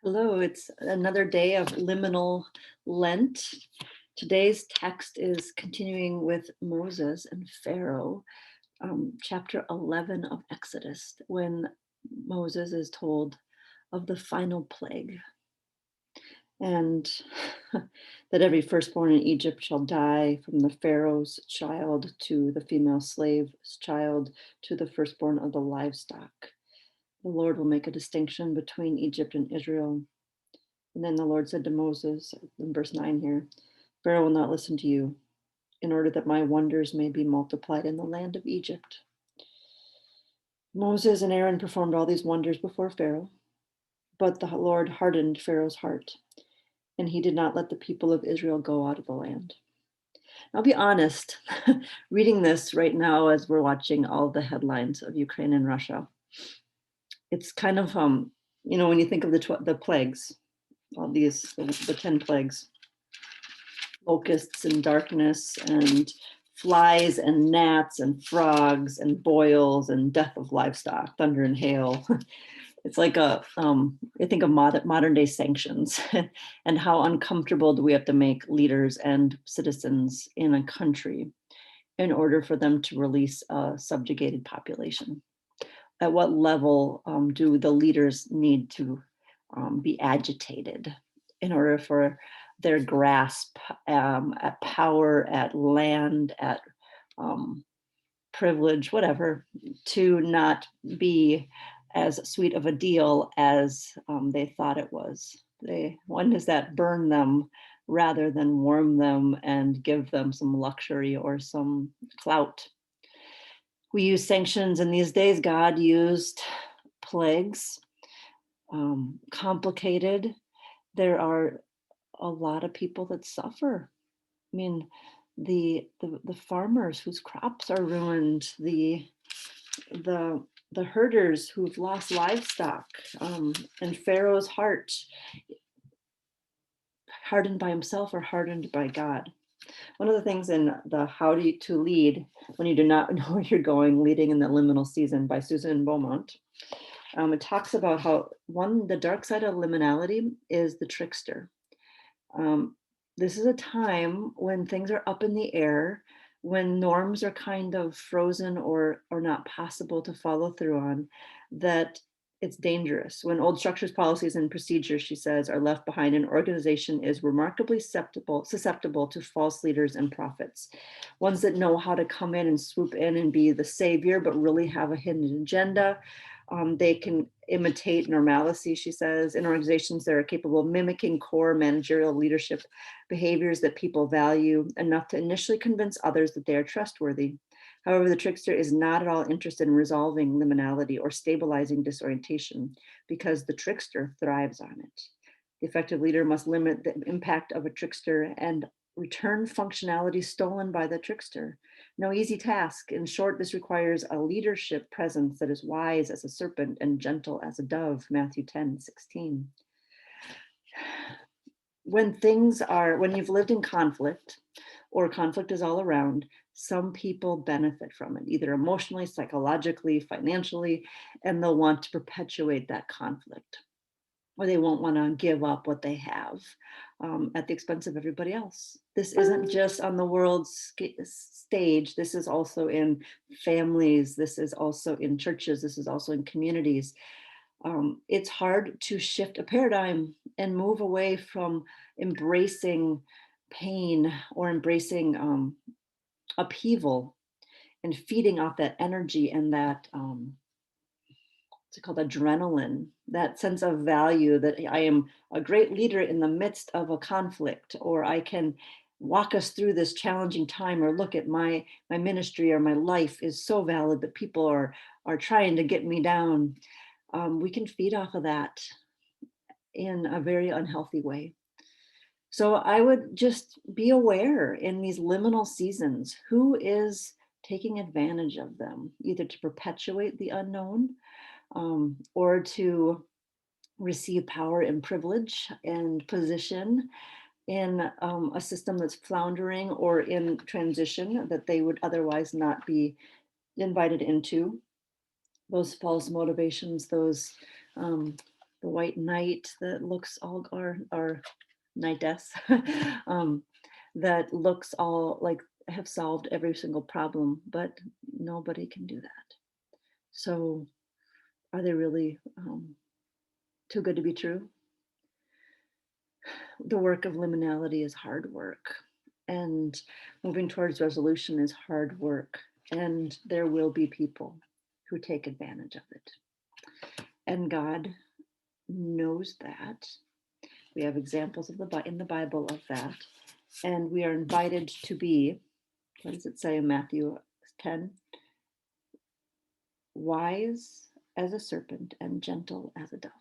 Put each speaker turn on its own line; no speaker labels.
Hello, it's another day of liminal Lent. Today's text is continuing with Moses and Pharaoh, chapter 11 of Exodus, when Moses is told of the final plague and that every firstborn in Egypt shall die, from the Pharaoh's child to the female slave's child to the firstborn of the livestock. The Lord will make a distinction between Egypt and Israel. And then the Lord said to Moses, in verse 9 here, Pharaoh will not listen to you, in order that my wonders may be multiplied in the land of Egypt. Moses and Aaron performed all these wonders before Pharaoh, but the Lord hardened Pharaoh's heart, and he did not let the people of Israel go out of the land. I'll be honest, reading this right now as we're watching all the headlines of Ukraine and Russia, it's kind of, when you think of the plagues, all these, the 10 plagues, locusts and darkness and flies and gnats and frogs and boils and death of livestock, thunder and hail. It's like I think of modern day sanctions and how uncomfortable do we have to make leaders and citizens in a country in order for them to release a subjugated population. At what level do the leaders need to be agitated in order for their grasp at power, at land, at privilege, whatever, to not be as sweet of a deal as they thought it was? When does that burn them rather than warm them and give them some luxury or some clout? We use sanctions, and these days God used plagues, complicated. There are a lot of people that suffer. I mean, the farmers whose crops are ruined, the the herders who've lost livestock, and Pharaoh's heart, hardened by himself or hardened by God. One of the things in the How Do You to Lead When You Do Not Know Where You're Going, Leading in the Liminal Season by Susan Beaumont, it talks about how the dark side of liminality is the trickster. Um, this is a time when things are up in the air, when norms are kind of frozen or not possible to follow through on, that it's dangerous. When old structures, policies, and procedures, she says, are left behind, an organization is remarkably susceptible to false leaders and prophets, ones that know how to come in and swoop in and be the savior, but really have a hidden agenda. They can imitate normalcy, she says, in organizations that are capable of mimicking core managerial leadership behaviors that people value enough to initially convince others that they are trustworthy. However, the trickster is not at all interested in resolving liminality or stabilizing disorientation, because the trickster thrives on it. The effective leader must limit the impact of a trickster and return functionality stolen by the trickster. No easy task. In short, this requires a leadership presence that is wise as a serpent and gentle as a dove, Matthew 10:16. When you've lived in conflict, or conflict is all around, some people benefit from it, either emotionally, psychologically, financially, and they'll want to perpetuate that conflict, or they won't want to give up what they have at the expense of everybody else. This isn't just on the world stage. This is also in families. This is also in churches. This is also in communities. It's hard to shift a paradigm and move away from embracing pain or embracing upheaval and feeding off that energy and that what's it called, adrenaline, that sense of value that I am a great leader in the midst of a conflict, or I can walk us through this challenging time, or look at my ministry or my life is so valid that people are trying to get me down. We can feed off of that in a very unhealthy way. So I would just be aware in these liminal seasons, who is taking advantage of them, either to perpetuate the unknown, or to receive power and privilege and position in a system that's floundering or in transition that they would otherwise not be invited into. Those false motivations, those the white knight that looks all, or knightess, um, that looks all like have solved every single problem, but nobody can do that. So are they really too good to be true? The work of liminality is hard work, and moving towards resolution is hard work, and there will be people who take advantage of it. And God knows that. We have examples of in the Bible of that, and we are invited to be, what does it say in Matthew 10? Wise as a serpent and gentle as a dove.